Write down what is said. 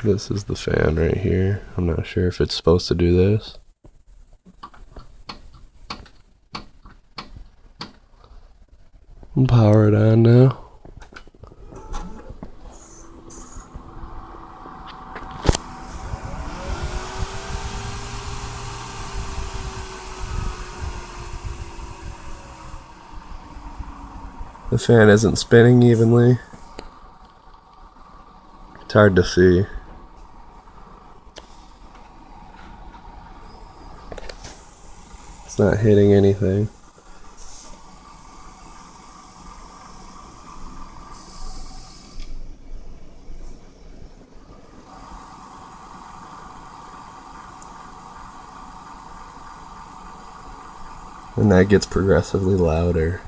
This is the fan right here. I'm not sure if it's supposed to do this. I'll power it on now. The fan isn't spinning evenly. It's hard to see. It's not hitting anything. And that gets progressively louder.